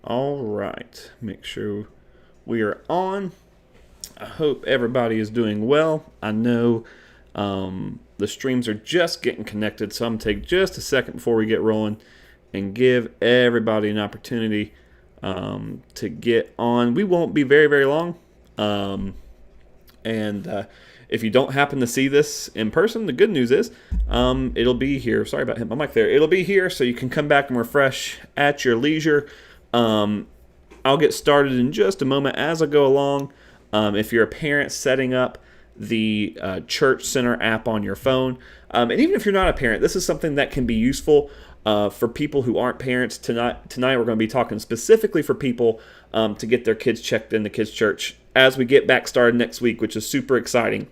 All right. Make sure we are on. I hope everybody is doing well. I know the streams are just getting connected, so I'm going to take just a second before we get rolling and give everybody an opportunity to get on. We won't be very, very long. And if you don't happen to see this in person, the good news is it'll be here. Sorry about hitting my mic there. It'll be here, so you can come back and refresh at your leisure. I'll get started in just a moment as I go along. If you're a parent setting up the Church Center app on your phone, and even if you're not a parent, this is something that can be useful for people who aren't parents. Tonight we're going to be talking specifically for people to get their kids checked in the kids' church as we get back started next week, which is super exciting.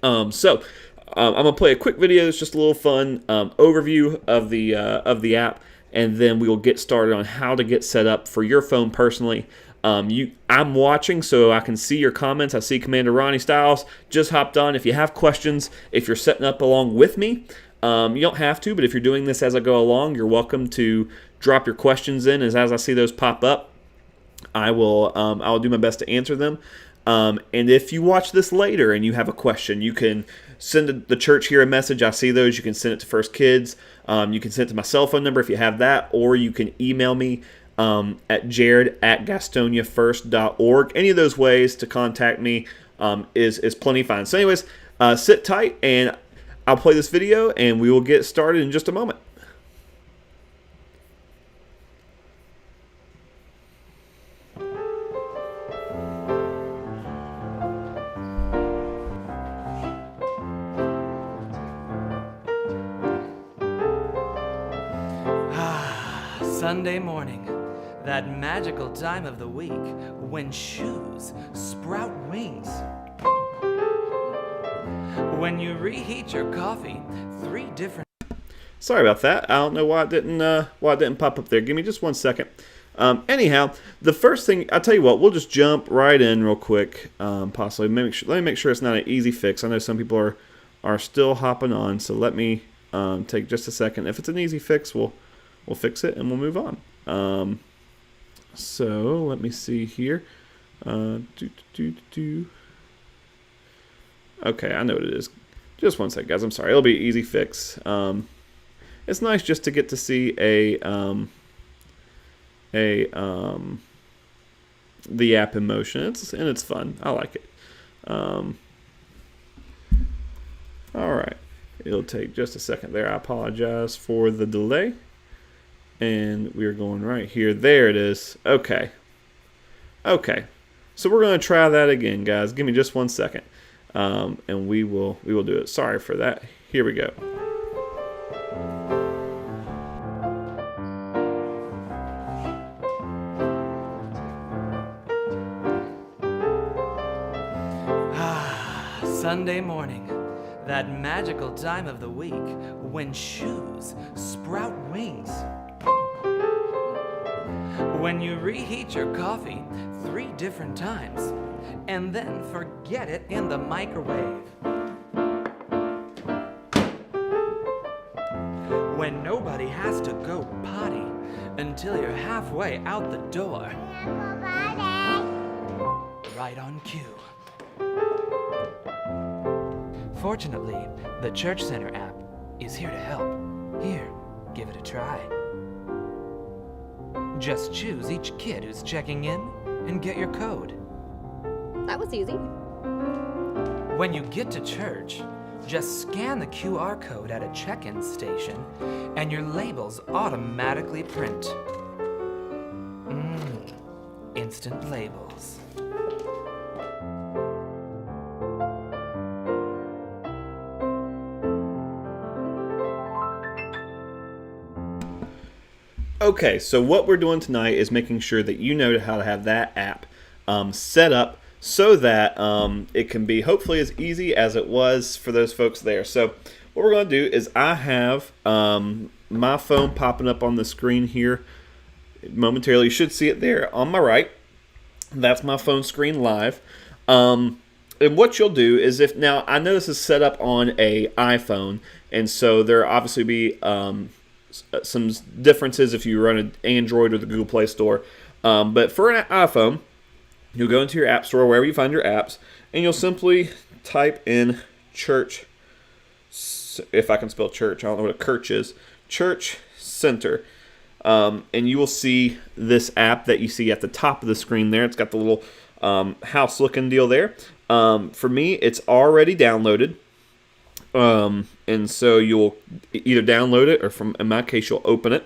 I'm going to play a quick video. It's just a little fun overview of the app, and then we will get started on how to get set up for your phone personally. I'm watching, so I can see your comments. I see Commander Ronnie Stiles just hopped on. If you have questions, if you're setting up along with me, you don't have to, but if you're doing this as I go along, you're welcome to drop your questions in. As I see those pop up, I will do my best to answer them. And if you watch this later and you have a question, you can send the church here a message. I see those. You can send it to First Kids. You can send it to my cell phone number if you have that, or you can email me at jared@gastoniafirst.org. Any of those ways to contact me is plenty fine. So anyways, sit tight, and I'll play this video, and we will get started in just a moment. Sunday morning, that magical time of the week when shoes sprout wings. When you reheat your coffee, 3 different... Sorry about that. I don't know why it didn't pop up there. Give me just 1 second. Anyhow, the first thing, I'll tell you what, we'll just jump right in real quick, possibly. Let me make sure it's not an easy fix. I know some people are still hopping on, so let me take just a second. If it's an easy fix, we'll fix it and we'll move on. So let me see here. Okay, I know what it is. Just 1 second, guys. I'm sorry. It'll be an easy fix. It's nice just to get to see the app in motion. It's fun. I like it. All right. It'll take just a second there. I apologize for the delay. And we're going right here. There it is. Okay. So we're going to try that again, guys. Give me just 1 second. And we will do it. Sorry for that. Here we go. Sunday morning, that magical time of the week when shoes sprout wings. When you reheat your coffee 3 different times and then forget it in the microwave. When nobody has to go potty until you're halfway out the door. Right on cue. Fortunately, the Church Center app is here to help. Here, give it a try. Just choose each kid who's checking in and get your code. That was easy. When you get to church, just scan the QR code at a check-in station and your labels automatically print. Instant labels. Okay, so what we're doing tonight is making sure that you know how to have that app set up so that it can be hopefully as easy as it was for those folks there. So what we're going to do is I have my phone popping up on the screen here momentarily. You should see it there on my right. That's my phone screen live. And what you'll do is now I know this is set up on a iPhone, and so there obviously be some differences if you run an Android or the Google Play Store. But for an iPhone, you'll go into your app store, wherever you find your apps, and you'll simply type in church. If I can spell church, I don't know what a church is. Church Center. And you will see this app that you see at the top of the screen there. It's got the little house looking deal there. For me, it's already downloaded. And so you'll either download it or in my case, you'll open it.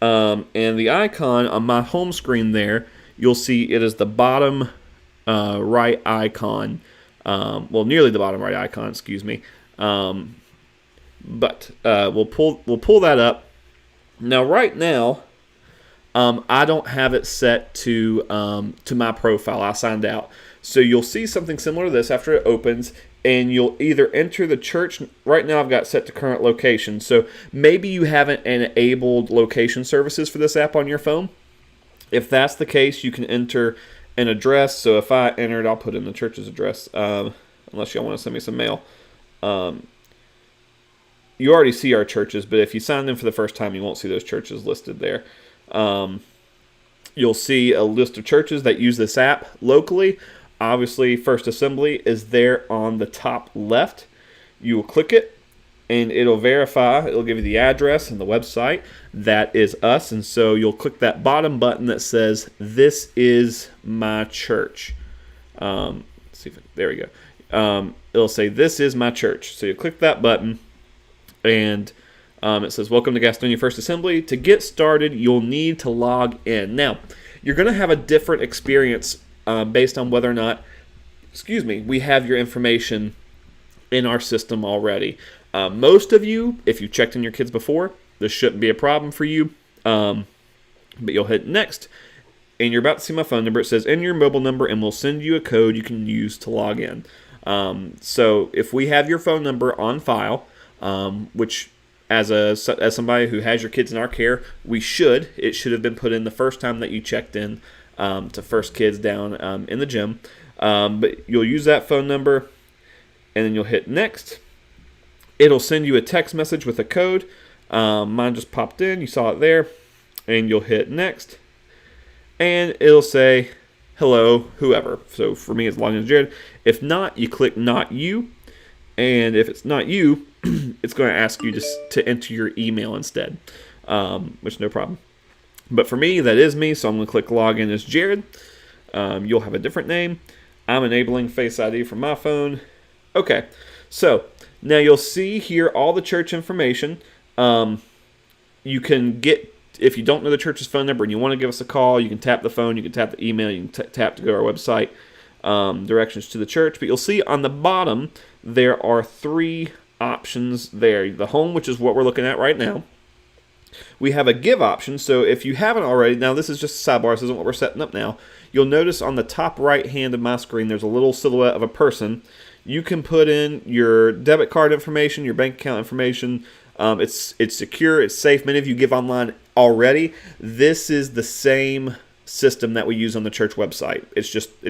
And the icon on my home screen there, you'll see it is the bottom right icon. Nearly the bottom right icon, excuse me. But we'll pull that up. Now, right now, I don't have it set to my profile. I signed out. So you'll see something similar to this after it opens, and you'll either enter the church. Right now, I've got set to current location. So maybe you haven't enabled location services for this app on your phone. If that's the case, you can enter an address. So if I entered, I'll put in the church's address, unless y'all want to send me some mail. You already see our churches, but if you signed in for the first time, you won't see those churches listed there. You'll see a list of churches that use this app locally. Obviously, First Assembly is there on the top left. You will click it, and it'll verify. It'll give you the address and the website. That is us, and so you'll click that bottom button that says, "This is my church." Let's see if there we go. It'll say, "This is my church." So you click that button. And it says, "Welcome to Gastonia First Assembly. To get started, you'll need to log in." Now, you're going to have a different experience based on whether or not, we have your information in our system already. Most of you, if you checked in your kids before, this shouldn't be a problem for you. But you'll hit next, and you're about to see my phone number. It says, "Enter your mobile number, and we'll send you a code you can use to log in." So if we have your phone number on file, which as somebody who has your kids in our care, it should have been put in the first time that you checked in to First Kids down in the gym. But you'll use that phone number, and then you'll hit next. It'll send you a text message with a code. Mine just popped in. You saw it there. And you'll hit next. And it'll say, "Hello, whoever." So for me, it's logging as Jared. If not, you click "Not You." And if it's not you, it's going to ask you to enter your email instead, which no problem. But for me, that is me, so I'm going to click login as Jared. You'll have a different name. I'm enabling Face ID from my phone. Okay, so now you'll see here all the church information. You can get, if you don't know the church's phone number and you want to give us a call, you can tap the phone, you can tap the email, you can tap to go to our website, directions to the church. But you'll see on the bottom, there are three options there. The home, which is what we're looking at right now. We have a give option, so if you haven't already, now this is just a sidebar, this isn't what we're setting up now. You'll notice on the top right hand of my screen, there's a little silhouette of a person. You can put in your debit card information, your bank account information. It's secure, it's safe. Many of you give online already. This is the same system that we use on the church website. It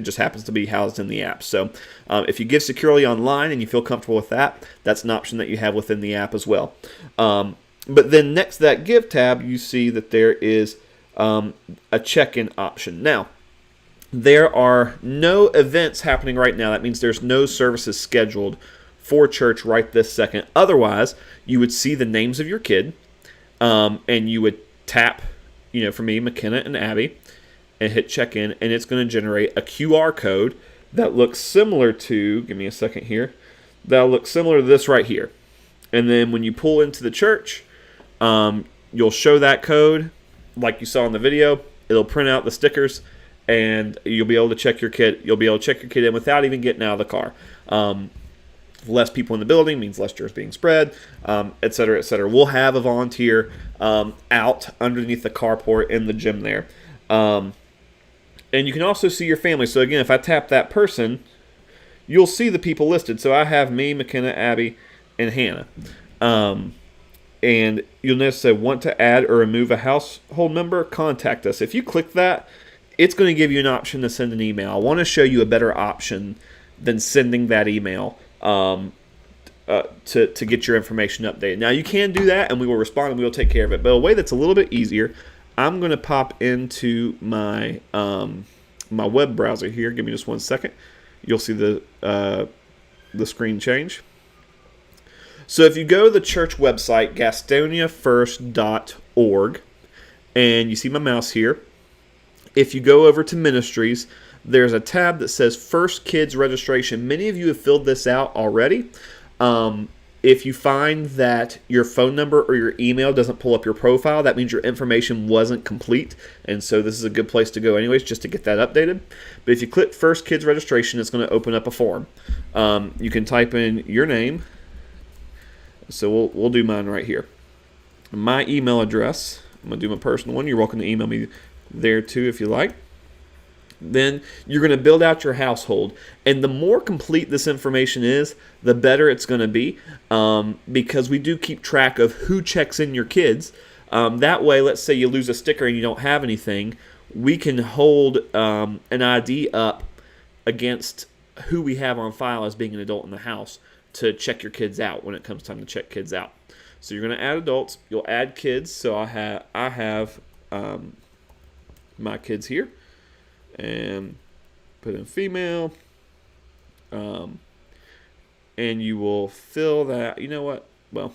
just happens to be housed in the app. So if you give securely online and you feel comfortable with that, that's an option that you have within the app as well. But then next to that give tab, you see that there is a check-in option. Now, there are no events happening right now. That means there's no services scheduled for church right this second. Otherwise, you would see the names of your kid, and you would tap, for me, McKenna and Abby, and hit check-in, and it's going to generate a QR code that looks similar to, give me a second here, that'll look similar to this right here. And then when you pull into the church, you'll show that code like you saw in the video. It'll print out the stickers, and you'll be able to check your kid. You'll be able to check your kid in without even getting out of the car. Less people in the building means less germs being spread, et cetera, et cetera. We'll have a volunteer out underneath the carport in the gym there. And you can also see your family. So again, if I tap that person, you'll see the people listed. So I have me, McKenna, Abby, and Hannah. And you'll notice that want to add or remove a household member, contact us. If you click that, it's going to give you an option to send an email. I want to show you a better option than sending that email to get your information updated. Now, you can do that, and we will respond, and we will take care of it. But a way that's a little bit easier, I'm going to pop into my my web browser here. Give me just 1 second. You'll see the screen change. So if you go to the church website, GastoniaFirst.org, and you see my mouse here, if you go over to Ministries, there's a tab that says First Kids Registration. Many of you have filled this out already. If you find that your phone number or your email doesn't pull up your profile, that means your information wasn't complete. And so this is a good place to go anyways, just to get that updated. But if you click First Kids Registration, it's going to open up a form. You can type in your name. So we'll do mine right here. My email address. I'm going to do my personal one. You're welcome to email me there too if you like. Then you're going to build out your household. And the more complete this information is, the better it's going to be, because we do keep track of who checks in your kids. That way, let's say you lose a sticker and you don't have anything, we can hold an ID up against who we have on file as being an adult in the house to check your kids out when it comes time to check kids out. So you're going to add adults. You'll add kids. So I have my kids here. And put in female, and you will fill that. You know what? Well,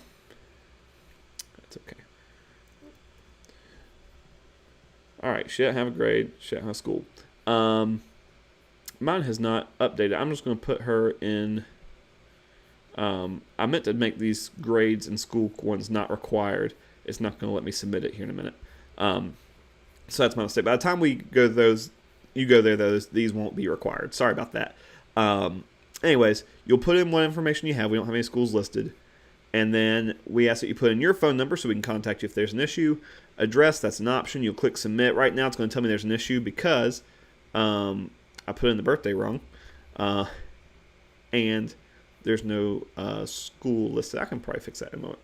that's okay. All right, she doesn't have a grade. She doesn't have school. Mine has not updated. I'm just going to put her in. I meant to make these grades and school ones not required. It's not going to let me submit it here in a minute. So that's my mistake. By the time we go those. You go there, these won't be required. Sorry about that. Anyways, you'll put in what information you have. We don't have any schools listed. And then we ask that you put in your phone number so we can contact you if there's an issue. Address, that's an option. You'll click submit. Right now it's going to tell me there's an issue because I put in the birthday wrong. And there's no school listed. I can probably fix that in a moment.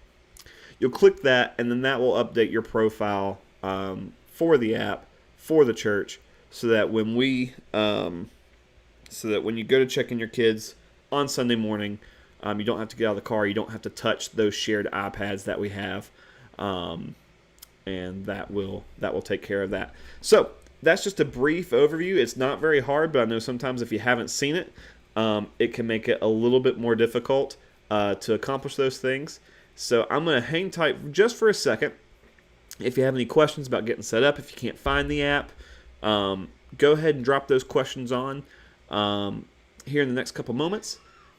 You'll click that, and then that will update your profile for the app, for the church, so that when you go to check in your kids on Sunday morning, you don't have to get out of the car. You don't have to touch those shared iPads that we have, and that will take care of that. So that's just a brief overview. It's not very hard, but I know sometimes if you haven't seen it, it can make it a little bit more difficult to accomplish those things. So I'm going to hang tight just for a second. If you have any questions about getting set up, if you can't find the app, go ahead and drop those questions on here in the next couple moments,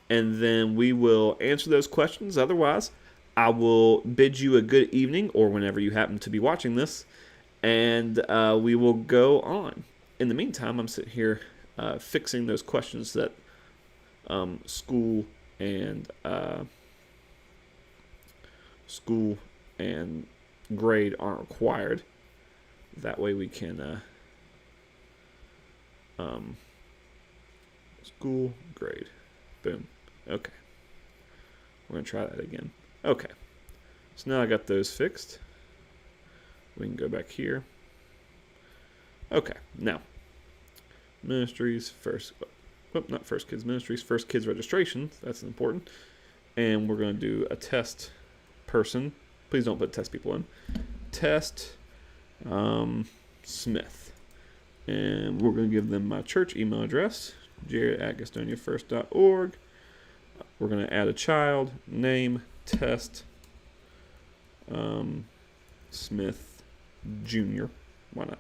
and then we will answer those questions. Otherwise, I will bid you a good evening, or whenever you happen to be watching this, and we will go on. In the meantime, I'm sitting here fixing those questions that school and grade aren't required. That way we can school grade. Boom. Okay. We're going to try that again. Okay. So now I got those fixed. We can go back here. Okay. Now, Ministries first. Not First Kids Ministries. First Kids Registration. That's important. And we're going to do a test person. Please don't put test people in. Test Smith. And we're going to give them my church email address, jared@gastoniafirst.org. We're going to add a child, name, test, Smith Jr. Why not?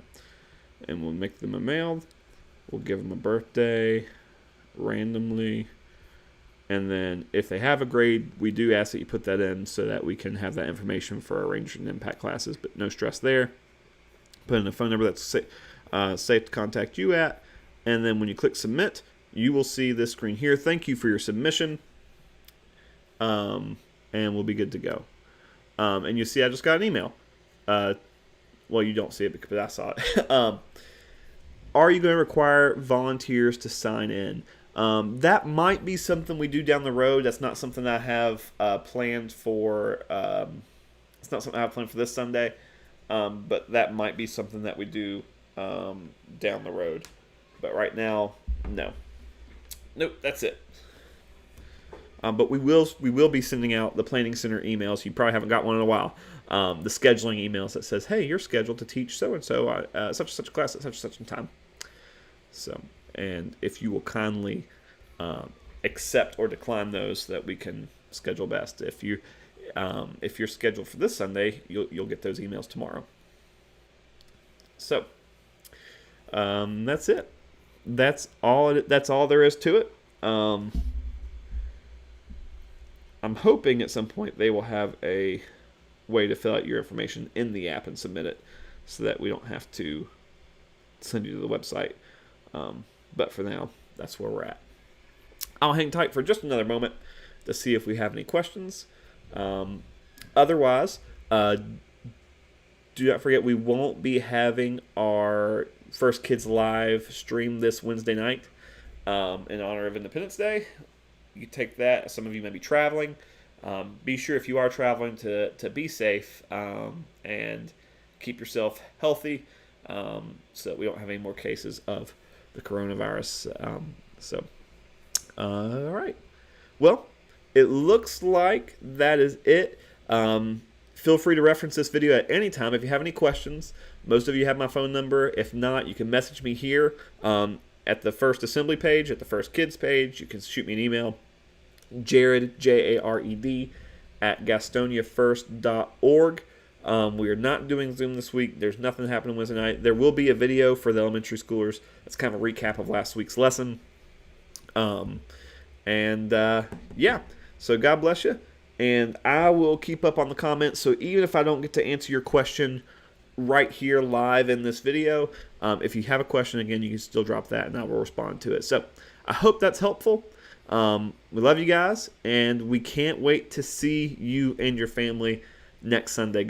And we'll make them a male. We'll give them a birthday randomly. And then if they have a grade, we do ask that you put that in so that we can have that information for our Ranger and Impact classes, but no stress there. Put in a phone number that's safe to contact you at, and then when you click submit, you will see this screen here. Thank you for your submission, and we'll be good to go. And you see I just got an email. Well, you don't see it because I saw it. Are you going to require volunteers to sign in? That might be something we do down the road. That's not something I have planned for. It's not something I have planned for this Sunday, but that might be something that we do down the road. But right now, no. Nope, that's it. But we will be sending out the Planning Center emails. You probably haven't got one in a while. the scheduling emails that says, hey, you're scheduled to teach so-and-so such and such class at such and such a time. So, and if you will kindly accept or decline those, that we can schedule best. If you're scheduled for this Sunday, you'll get those emails tomorrow. So, that's it. That's all there is to it. I'm hoping at some point they will have a way to fill out your information in the app and submit it, so that we don't have to send you to the website. But for now, that's where we're at. I'll hang tight for just another moment to see if we have any questions. Otherwise, do not forget, we won't be having our First Kids Live stream this Wednesday night in honor of Independence Day. You take that. Some of you may be traveling. Be sure, if you are traveling, to be safe and keep yourself healthy, so that we don't have any more cases of the coronavirus. All right. Well, it looks like that is it. Feel free to reference this video at any time if you have any questions. Most of you have my phone number. If not, you can message me here at the First Assembly page, at the First Kids page. You can shoot me an email, Jared, Jared, at GastoniaFirst.org. We are not doing Zoom this week. There's nothing happening Wednesday night. There will be a video for the elementary schoolers. That's kind of a recap of last week's lesson. Yeah. So God bless you. And I will keep up on the comments. So even if I don't get to answer your question right here live in this video, if you have a question, again, you can still drop that and I will respond to it. So I hope that's helpful. We love you guys, and we can't wait to see you and your family next Sunday. God